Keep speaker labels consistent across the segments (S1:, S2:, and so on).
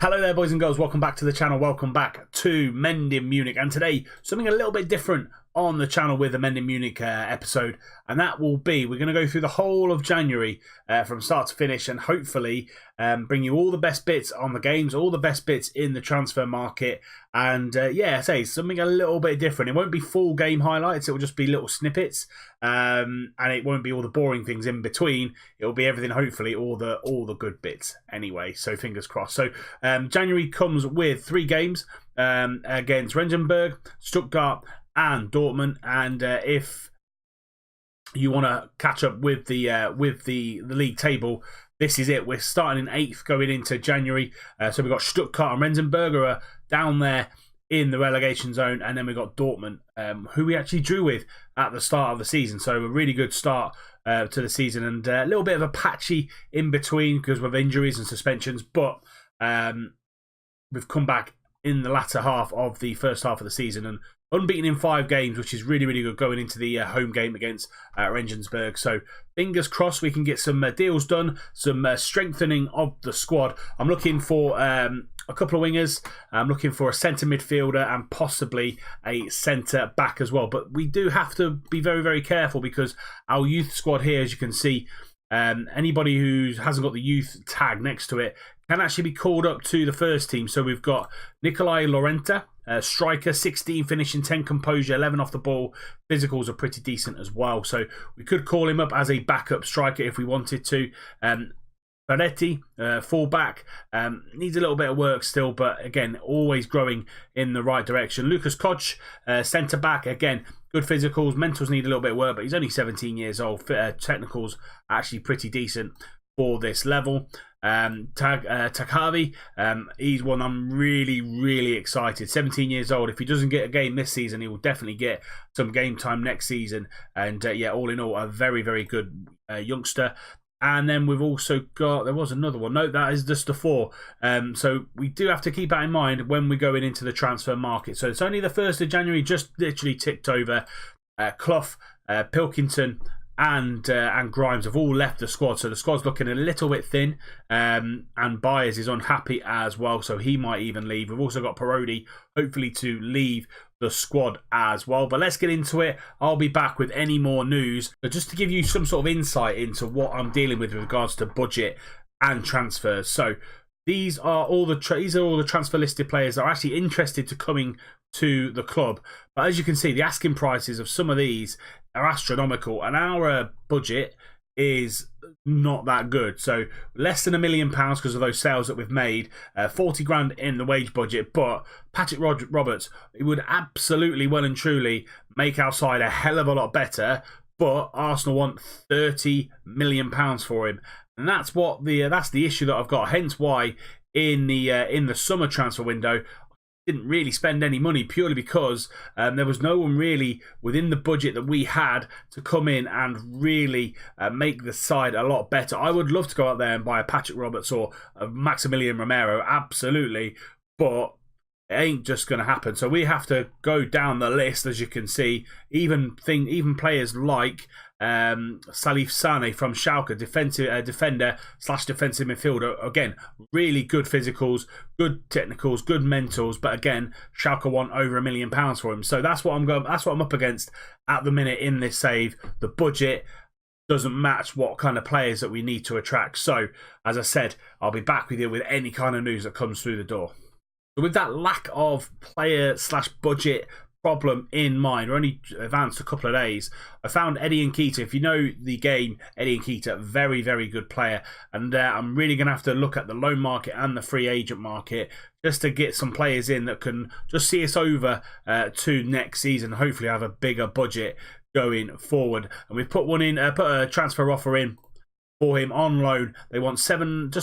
S1: Hello there, boys and girls. Welcome back to the channel. Welcome back to Mending Munich. And today, something a little bit different on the channel with the Mending Munich episode. And that will be, we're going to go through the whole of January from start to finish and hopefully bring you all the best bits on the games, all the best bits in the transfer market. And yeah, I say something a little bit different. It won't be full game highlights. It will just be little snippets. And it won't be all the boring things in between. It will be everything, hopefully, all the good bits anyway. So fingers crossed. So January comes with 3 games against Regensburg, Stuttgart, and Dortmund. And if you want to catch up with the league table, this is it. We're starting in 8th going into January. So we've got Stuttgart and Regensburg who are down there in the relegation zone, and then we've got Dortmund, who we actually drew with at the start of the season. So a really good start to the season, and a little bit of a patchy in between because of injuries and suspensions, but we've come back in the latter half of the first half of the season and unbeaten in 5 games, which is really, really good going into the home game against Regensburg. So fingers crossed we can get some deals done, some strengthening of the squad. I'm looking for a couple of wingers. I'm looking for a centre midfielder and possibly a centre back as well. But we do have to be very, very careful because our youth squad here, as you can see, anybody who hasn't got the youth tag next to it can actually be called up to the first team. So we've got Nikolai Lorenta, striker, 16 finishing, 10 composure, 11 off the ball. Physicals are pretty decent as well. So we could call him up as a backup striker if we wanted to. Varetti, full-back, needs a little bit of work still, but again, always growing in the right direction. Lucas Koch, centre-back, again, good physicals. Mentals need a little bit of work, but he's only 17 years old. Technicals are actually pretty decent for this level. Takavi, he's one I'm really, really excited. 17 years old. If he doesn't get a game this season, he will definitely get some game time next season. And yeah, all in all, a very, very good youngster. And then we've also got, there was another one. No, that is just the 4. So we do have to keep that in mind when we're going into the transfer market. So it's only the 1st of January, just literally ticked over. Clough, Pilkington, and Grimes have all left the squad, so the squad's looking a little bit thin, and Byers is unhappy as well, so he might even leave. We've also got Parodi, hopefully to leave the squad as well. But let's get into it. I'll be back with any more news, but just to give you some sort of insight into what I'm dealing with regards to budget and transfers. So these are all the transfer listed players that are actually interested to coming to the club. But as you can see, the asking prices of some of these are astronomical, and our budget is not that good. So less than £1 million because of those sales that we've made, 40 grand in the wage budget. But Patrick Roberts, it would absolutely well and truly make our side a hell of a lot better. But Arsenal want £30 million for him. And that's what that's the issue that I've got. Hence why in the summer transfer window, I didn't really spend any money purely because there was no one really within the budget that we had to come in and really make the side a lot better. I would love to go out there and buy a Patrick Roberts or a Maximilian Romero, absolutely, but it ain't just going to happen. So we have to go down the list, as you can see. Even players like Salif Sane from Schalke, defender / defensive midfielder. Again, really good physicals, good technicals, good mentals. But again, Schalke want over £1 million for him. So that's what I'm up against at the minute in this save. The budget doesn't match what kind of players that we need to attract. So as I said, I'll be back with you with any kind of news that comes through the door. So with that lack of player / budget problem in mind, we're only advanced a couple of days. I found Eddie Nketiah. If you know the game, Eddie Nketiah, very, very good player. And I'm really going to have to look at the loan market and the free agent market just to get some players in that can just see us over to next season. Hopefully have a bigger budget going forward. And we've put a transfer offer in for him on loan. They want just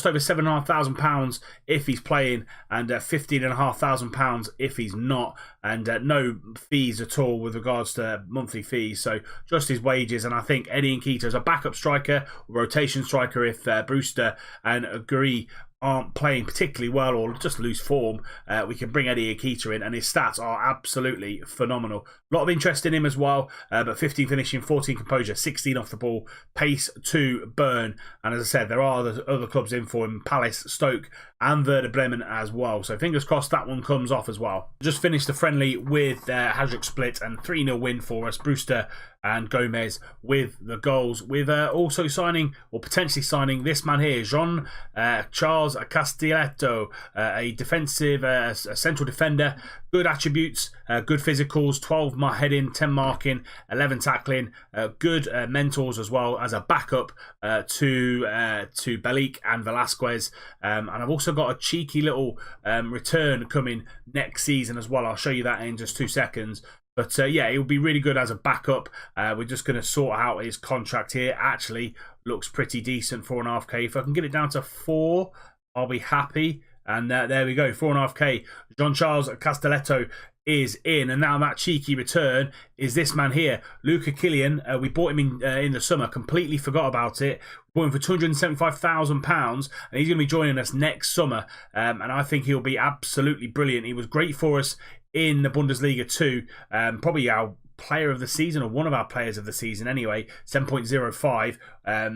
S1: over £7,500 if he's playing, and £15,500 if he's not, and no fees at all with regards to monthly fees. So just his wages. And I think Eddie Nketiah is a backup striker, rotation striker if Brewster and Guri aren't playing particularly well or just lose form, we can bring Eddie Nketiah in, and his stats are absolutely phenomenal. A lot of interest in him as well, but 15 finishing, 14 composure, 16 off the ball, pace to burn. And as I said, there are other clubs in for him: Palace, Stoke and Werder Bremen as well. So fingers crossed that one comes off as well. Just finished the friendly with Hajduk Split and 3-0 win for us. Brewster and Gomez with the goals. With also signing, or potentially signing, this man here, Jean-Charles Castelletto, a defensive, a central defender. Good attributes, good physicals, 12 heading, 10 marking, 11 tackling, good mentors as well as a backup to Belik and Velasquez. And I've also got a cheeky little return coming next season as well. I'll show you that in just 2 seconds. But yeah, it will be really good as a backup. We're just going to sort out his contract here. Actually, looks pretty decent, 4.5k. If I can get it down to 4, I'll be happy. And there we go, 4.5k. Jean-Charles Castelletto is in, and now that cheeky return is this man here, Luca Killian. We bought him in the summer, completely forgot about it. We bought him for £275,000, and he's going to be joining us next summer. And I think he'll be absolutely brilliant. He was great for us in the Bundesliga too. Probably our player of the season, or one of our players of the season anyway. 7.05,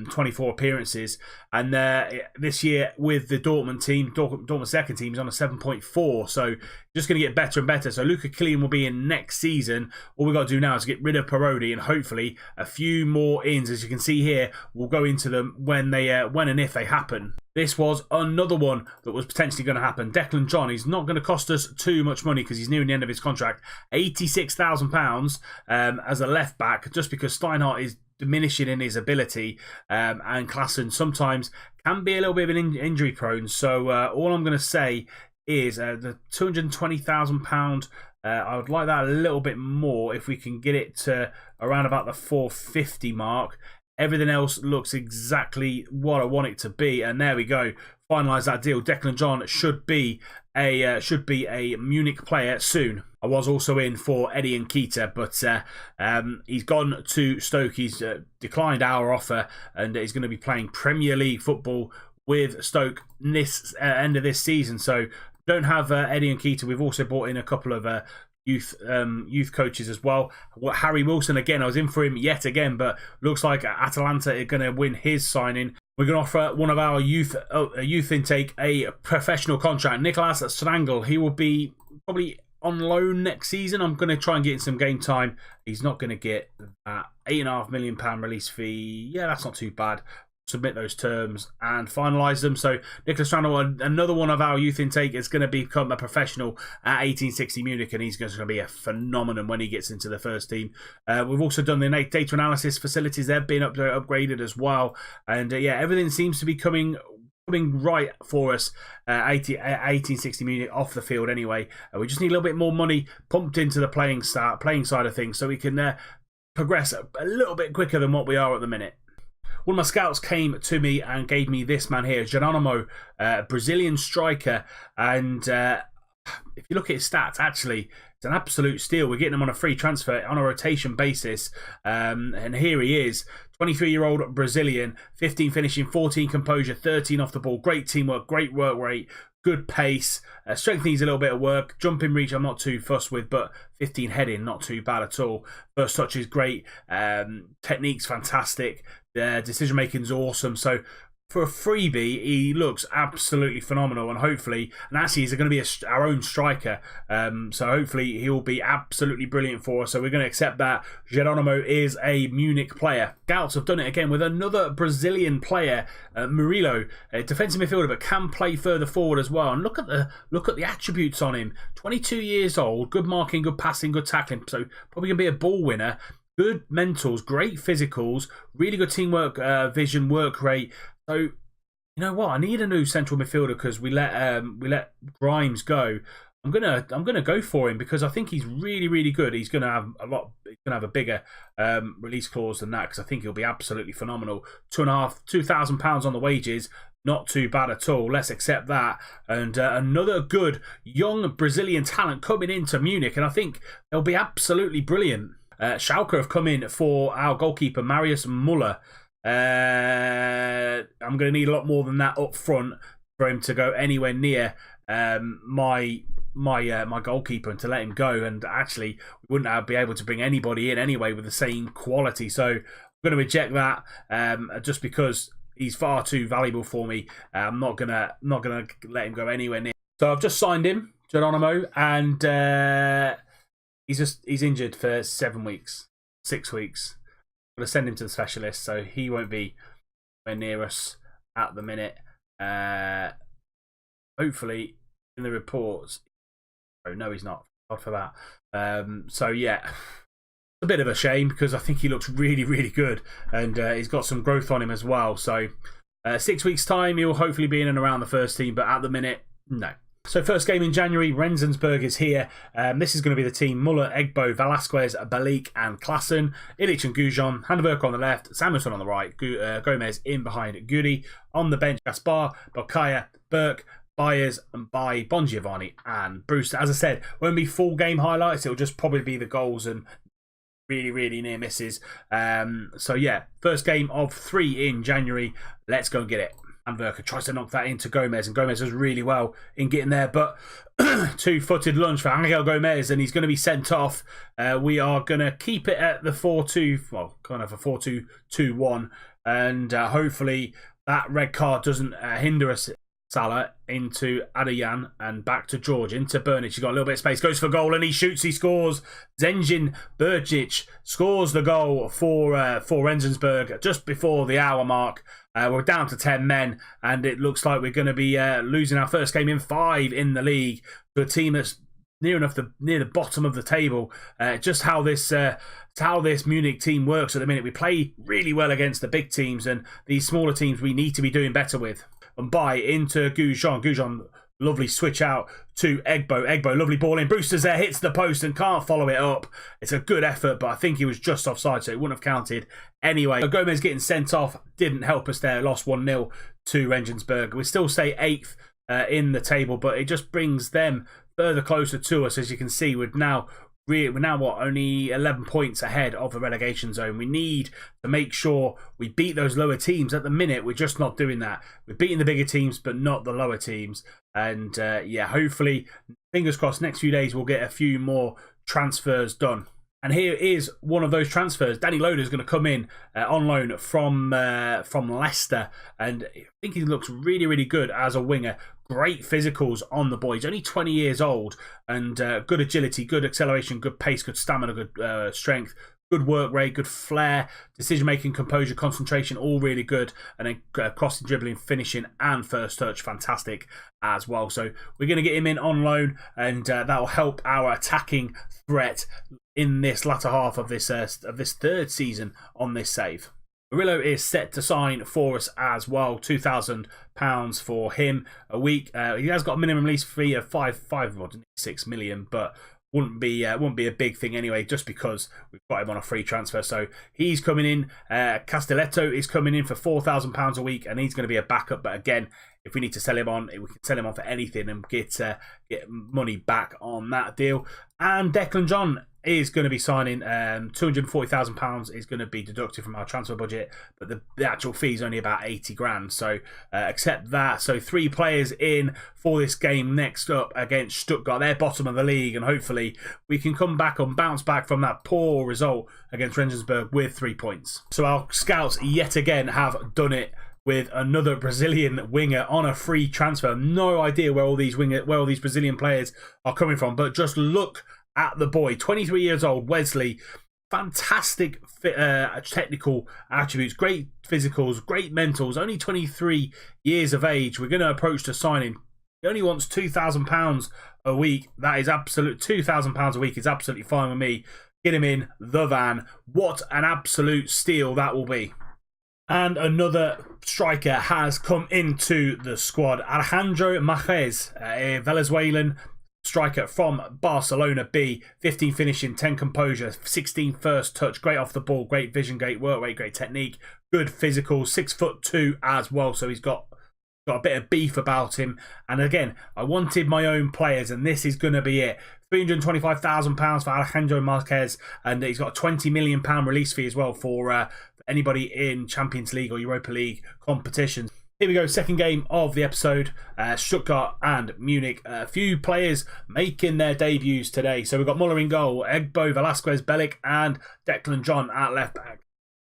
S1: 24 appearances, and this year with the Dortmund team, Dortmund second team, is on a 7.4, so just going to get better and better. So Luca Killian will be in next season. All we've got to do now is get rid of Parodi, and hopefully a few more ins, as you can see here. We'll go into them when and if they happen. This was another one that was potentially going to happen. Declan John, he's not going to cost us too much money because he's nearing the end of his contract. £86,000 as a left back, just because Steinhardt is diminishing in his ability, and Klassen sometimes can be a little bit of an injury prone. So all I'm going to say is the £220,000. I would like that a little bit more if we can get it to around about the 450 mark. Everything else looks exactly what I want it to be, and there we go. Finalise that deal. Declan John should be a Munich player soon. I was also in for Eddie Nketiah, but he's gone to Stoke. He's declined our offer, and he's going to be playing Premier League football with Stoke this end of this season. So don't have Eddie Nketiah. We've also brought in a couple of youth coaches as well. Harry Wilson, again, I was in for him yet again, but looks like Atalanta are going to win his signing. We're going to offer one of our youth intake a professional contract. Nicolas Strangel, he will be probably on loan next season. I'm going to try and get in some game time. He's not going to get that £8.5 million release fee. Yeah, that's not too bad. Submit those terms and finalise them. So Nicolas Strandl, another one of our youth intake, is going to become a professional at 1860 Munich, and he's going to be a phenomenon when he gets into the first team. We've also done the data analysis facilities. They've been upgraded as well, and yeah, everything seems to be coming right for us. 1860 Munich off the field anyway. We just need a little bit more money pumped into the playing side of things, so we can progress a little bit quicker than what we are at the minute. One of my scouts came to me and gave me this man here, Geronimo, Brazilian striker. And if you look at his stats, actually, it's an absolute steal. We're getting him on a free transfer on a rotation basis. And here he is, 23-year-old Brazilian, 15 finishing, 14 composure, 13 off the ball. Great teamwork, great work rate, good pace. Strength needs a little bit of work. Jumping reach, I'm not too fussed with, but 15 heading, not too bad at all. First touch is great. Technique's fantastic. Decision making is awesome. So for a freebie, he looks absolutely phenomenal, and hopefully, and actually he's going to be our own striker, so hopefully he'll be absolutely brilliant for us. So we're going to accept that Geronimo is a Munich player. Scouts have done it again with another Brazilian player, Murilo, a defensive midfielder, but can play further forward as well. And look at the attributes on him. 22 years old, good marking, good passing, good tackling, so probably going to be a ball winner. Good mentals, great physicals, really good teamwork, vision, work rate. So, you know what? I need a new central midfielder because we let Grimes go. I'm gonna go for him because I think he's really, really good. He's gonna have a bigger release clause than that, because I think he'll be absolutely phenomenal. £2,000 on the wages. Not too bad at all. Let's accept that. And another good young Brazilian talent coming into Munich, and I think they'll be absolutely brilliant. Schalke have come in for our goalkeeper, Marius Muller. I'm going to need a lot more than that up front for him to go anywhere near my goalkeeper and to let him go. And actually, we wouldn't be able to bring anybody in anyway with the same quality. So I'm going to reject that just because He's far too valuable for me. I'm not gonna let him go anywhere near. So I've just signed him, Geronimo, and he's injured for 7 weeks, 6 weeks. I'm gonna send him to the specialist, so he won't be near us at the minute. Hopefully, in the reports. Oh no, he's not. God for that. So yeah. A bit of a shame because I think he looks really, really good, and he's got some growth on him as well. So 6 weeks' time, he'll hopefully be in and around the first team, but at the minute, no. So first game in January, Renzensberg is here. This is going to be the team: Muller, Egbo, Velasquez, Balik and Klassen, Illich and Gujon, Handeberg on the left, Samuelson on the right, Gomez in behind Guri. On the bench, Gaspar, Balkaya, Burke, Byers and by Bon Giovanni and Brewster. As I said, won't be full game highlights. It'll just probably be the goals and really, really near misses. So yeah, first game of 3 in January. Let's go and get it. And Verka tries to knock that into Gomez, and Gomez does really well in getting there, but two-footed lunge for Angel Gomez, and he's going to be sent off. We are going to keep it at the 4-2, well, kind of a 4-2-2-1, and hopefully that red card doesn't hinder us. Salah into Adayan and back to George, into Burnage. He's got a little bit of space, goes for goal and he shoots, he scores. Zengin Burjic scores the goal for Renzensberg just before the hour mark. We're down to 10 men and it looks like we're going to be losing our first game in 5 in the league to a team that's near the bottom of the table. Just how this Munich team works at the minute. We play really well against the big teams, and these smaller teams we need to be doing better with. And by into Gujon. Gujon, lovely switch out to Egbo. Egbo, lovely ball in. Brewster's there, hits the post and can't follow it up. It's a good effort, but I think he was just offside, so it wouldn't have counted anyway. Gomez getting sent off didn't help us there. Lost 1-0 to Renzensberg. We still stay 8th in the table, but it just brings them further closer to us. As you can see, we're now what, only 11 points ahead of the relegation zone. We need to make sure we beat those lower teams. At the minute, we're just not doing that. We're beating the bigger teams, but not the lower teams. And yeah, hopefully, fingers crossed, next few days we'll get a few more transfers done. And here is one of those transfers. Danny Loader is going to come in on loan from Leicester, and I think he looks really, really good as a winger. Great physicals on the boy. He's only 20 years old, and good agility, good acceleration, good pace, good stamina, good strength, good work rate, good flair, decision-making, composure, concentration, all really good. And then crossing, dribbling, finishing, and first touch, fantastic as well. So we're going to get him in on loan, and that will help our attacking threat in this latter half of this third season on this save. Murillo is set to sign for us as well. £2,000 for him a week. He has got a minimum lease fee of 6 million, but wouldn't be a big thing anyway, just because we've got him on a free transfer. So he's coming in. Castelletto is coming in for £4,000 a week, and he's going to be a backup. But again, if we need to sell him on, we can sell him on for anything and get money back on that deal. And Declan John is going to be signing. £240,000 is going to be deducted from our transfer budget, but the actual fee is only about 80 grand. So accept that. So 3 players in for this game next up against Stuttgart. They're bottom of the league, and hopefully we can come back and bounce back from that poor result against Renzensberg with 3 points. So our scouts yet again have done it with another Brazilian winger on a free transfer. No idea where all these Brazilian players are coming from, but just look at the boy, 23 years old, Wesley. Fantastic technical attributes, great physicals, great mentals, only 23 years of age. We're going to approach the signing. He only wants £2,000 a week. That is absolute. £2,000 a week is absolutely fine with me. Get him in the van. What an absolute steal that will be. And another striker has come into the squad. Alejandro Majes, a Venezuelan striker from Barcelona B. 15 finishing, 10 composure, 16 first touch. Great off the ball, great vision, great work rate, great technique. Good physical, 6'2" as well. So he's got a bit of beef about him. And again, I wanted my own players, and this is going to be it. £325,000 for Alejandro Marquez, and he's got a £20 million release fee as well for anybody in Champions League or Europa League competitions. Here we go, second game of the episode, Stuttgart and Munich. A few players making their debuts today. So we've got Muller in goal, Egbo, Velasquez, Bellic and Declan John at left back.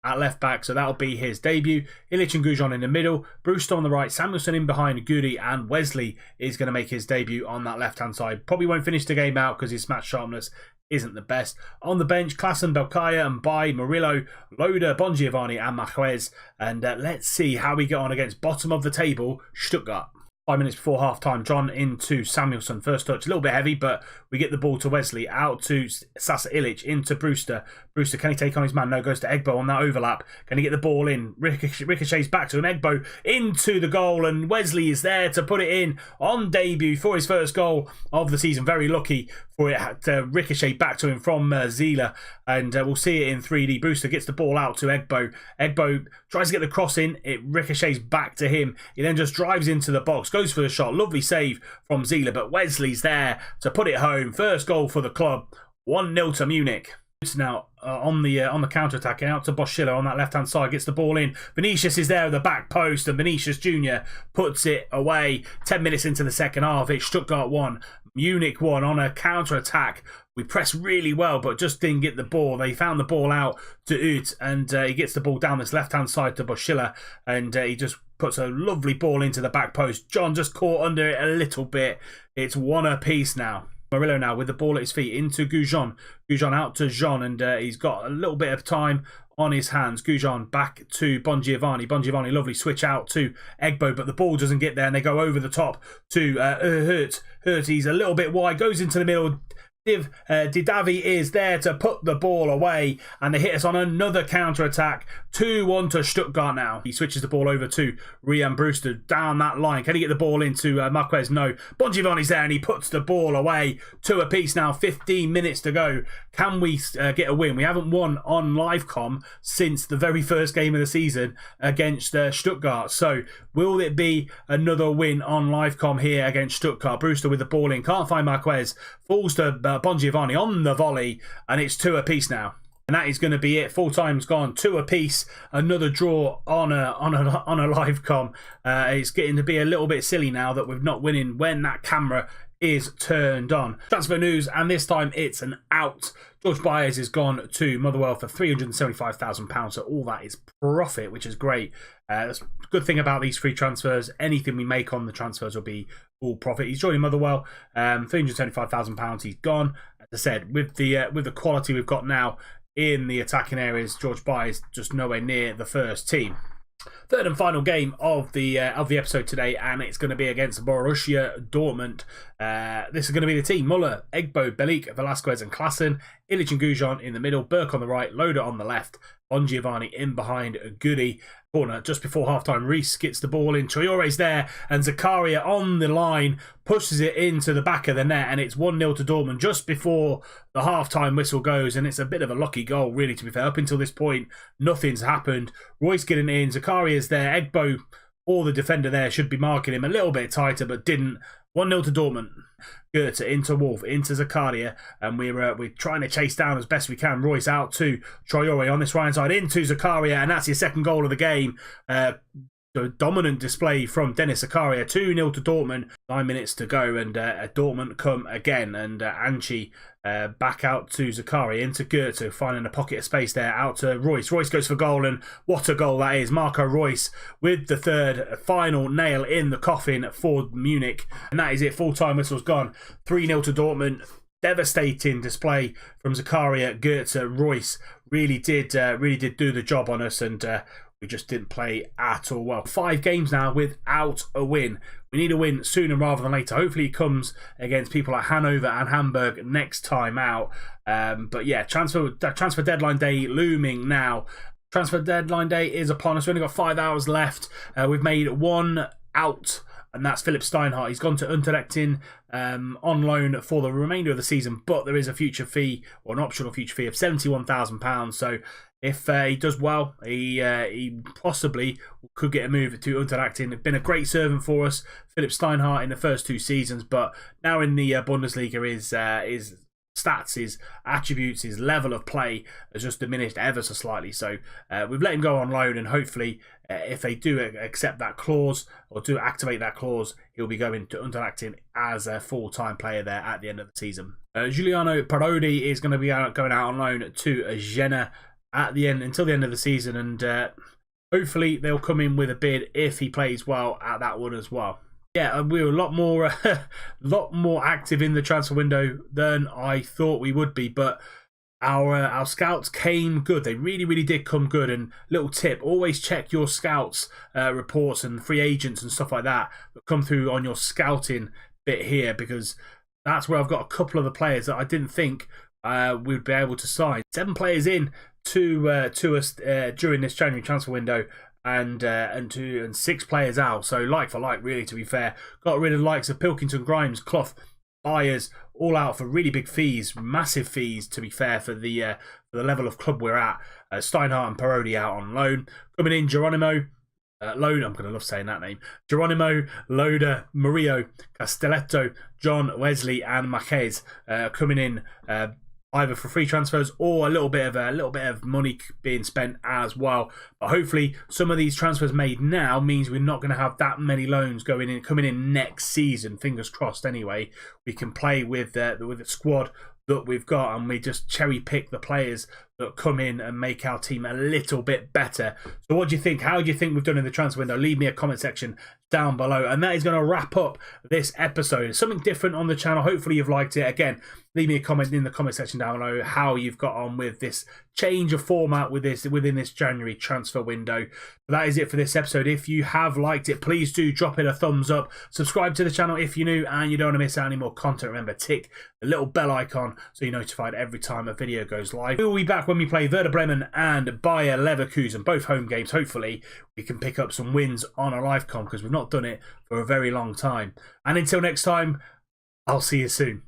S1: at left back, so that'll be his debut. Ilic and Gujon in the middle, Brewster on the right, Samuelson in behind Goody, and Wesley is going to make his debut on that left-hand side. Probably won't finish the game out because his match sharpness isn't the best. On the bench, Klassen, Belkaya, and Bai, Murillo, Loda, Bongiovanni, and Marquez. And let's see how we get on against bottom of the table, Stuttgart. 5 minutes before half-time, John into Samuelson. First touch, a little bit heavy, but we get the ball to Wesley. Out to Sasa Ilic, into Brewster. Brewster, can he take on his man? No, goes to Egbo on that overlap. Can he get the ball in? Ricochets back to him. Egbo into the goal, and Wesley is there to put it in on debut for his first goal of the season. Very lucky for it to ricochet back to him from Zila, and we'll see it in 3D. Brewster gets the ball out to Egbo. Egbo tries to get the cross in. It ricochets back to him. He then just drives into the box, goes for the shot. Lovely save from Zila, but Wesley's there to put it home. First goal for the club. 1-0 to Munich. Now on the counter attack, out to Boschilla on that left hand side, gets the ball in. Vinicius is there at the back post, and Vinicius Jr. puts it away. 10 minutes into the second half, it's Stuttgart 1, Munich 1 on a counter attack. We pressed really well, but just didn't get the ball. They found the ball out to Ut, and he gets the ball down this left hand side to Boschilla, and he just puts a lovely ball into the back post. John just caught under it a little bit. It's 1 apiece now. Murillo now with the ball at his feet into Gujon. Gujon out to Jean, and he's got a little bit of time on his hands. Gujon back to Bongiovanni. Bongiovanni, lovely switch out to Egbo, but the ball doesn't get there, and they go over the top to Hurt. Hurt, he's a little bit wide, goes into the middle. Didavi is there to put the ball away, and they hit us on another counter-attack. 2-1 to Stuttgart now. He switches the ball over to Rian Brewster down that line. Can he get the ball into Marquez? No. Bongiovanni's there, and he puts the ball away. 2 apiece now, 15 minutes to go. Can we get a win? We haven't won on Livecom since the very first game of the season against Stuttgart. So will it be another win on Livecom here against Stuttgart? Brewster with the ball in, can't find Marquez. Falls to Bongiovanni on the volley, and it's 2 apiece now. And that is going to be it. Full time's gone. 2 apiece. Another draw on a live com. It's getting to be a little bit silly now that we're not winning when that camera is turned on. Transfer news, and this time it's an out. George Byers has gone to Motherwell for £375,000, so all that is profit, which is great. That's a good thing about these free transfers. Anything we make on the transfers will be all profit. He's joining Motherwell, £375,000. He's gone. As I said, with the quality we've got now in the attacking areas, George Byers just nowhere near the first team. Third and final game of the episode today, and it's going to be against Borussia Dortmund. This is going to be the team: Muller, Egbo, Belik, Velasquez, and Klassen. Ilic and Gujon in the middle, Burke on the right, Loda on the left, Bongiovanni in behind Goody. Corner just before halftime, Reese gets the ball in. Traore's there, and Zakaria on the line pushes it into the back of the net, and it's 1-0 to Dortmund just before the halftime whistle goes. And it's a bit of a lucky goal, really, to be fair. Up until this point, nothing's happened. Royce getting in, Zakaria's there, Egbo, or the defender there, should be marking him a little bit tighter, but didn't. 1-0 to Dortmund. Goethe into Wolf, into Zakaria, and we're trying to chase down as best we can. Royce out to Traore on this right hand side, into Zakaria, and that's his second goal of the game. The dominant display from Dennis Zakaria. 2-0 to Dortmund. 9 minutes to go, and Dortmund come again, and Anchi back out to Zakaria, into Goethe, finding a pocket of space there, out to Royce. Royce goes for goal, and what a goal that is. Marco Royce with the third final nail in the coffin for Munich, and that is it. Full-time whistle's gone. 3-0 to Dortmund. Devastating display from Zakaria, Goethe, Royce. Really did do the job on us, and we just didn't play at all well. 5 games now without a win. We need a win sooner rather than later. Hopefully it comes against people like Hanover and Hamburg next time out. But yeah, transfer deadline day looming now. Transfer deadline day is upon us. We've only got 5 hours left. We've made 1 out, and that's Philip Steinhardt. He's gone to Unterlechting on loan for the remainder of the season, but there is a future fee, or an optional future fee of £71,000. So if he does well, he possibly could get a move to Unterlechting. Been a great servant for us, Philip Steinhardt, in the first 2 seasons, but now in the Bundesliga, his stats, his attributes, his level of play has just diminished ever so slightly. So we've let him go on loan, and hopefully if they do accept that clause, or do activate that clause, he'll be going to Unterlechting as a full-time player there at the end of the season. Giuliano Parodi is going to be going out on loan to Jena, at the end until the end of the season, and hopefully they'll come in with a bid if he plays well at that one as well. Yeah, we were a lot more active in the transfer window than I thought we would be, but our scouts came good. They really did come good. And little tip, always check your scouts reports and free agents and stuff like that come through on your scouting bit here, because that's where I've got a couple of the players that I didn't think we'd be able to sign. 7 players in to us during this January transfer window, and 6 players out. So like for like, really, to be fair. Got rid of the likes of Pilkington, Grimes, Clough, Byers, all out for really big fees, massive fees, to be fair, for the level of club we're at. Steinhardt and Parodi out on loan. Coming in, Geronimo, loan, I'm going to love saying that name. Geronimo, Loda, Murillo, Castelletto, John, Wesley and Marquez coming in either for free transfers or a little bit of money being spent as well. But hopefully some of these transfers made now means we're not going to have that many loans coming in next season. Fingers crossed anyway. We can play with the squad that we've got, and we just cherry pick the players that come in and make our team a little bit better. So what do you think? How do you think we've done in the transfer window? Leave me a comment section down below. And that is going to wrap up this episode. Something different on the channel. Hopefully you've liked it. Again, leave me a comment in the comment section down below how you've got on with this change of format within this January transfer window. But that is it for this episode. If you have liked it, please do drop it a thumbs up. Subscribe to the channel if you're new and you don't want to miss out any more content. Remember, tick the little bell icon so you're notified every time a video goes live. We'll be back when we play Werder Bremen and Bayer Leverkusen, both home games. Hopefully we can pick up some wins on a live com, because we've not done it for a very long time. And until next time, I'll see you soon.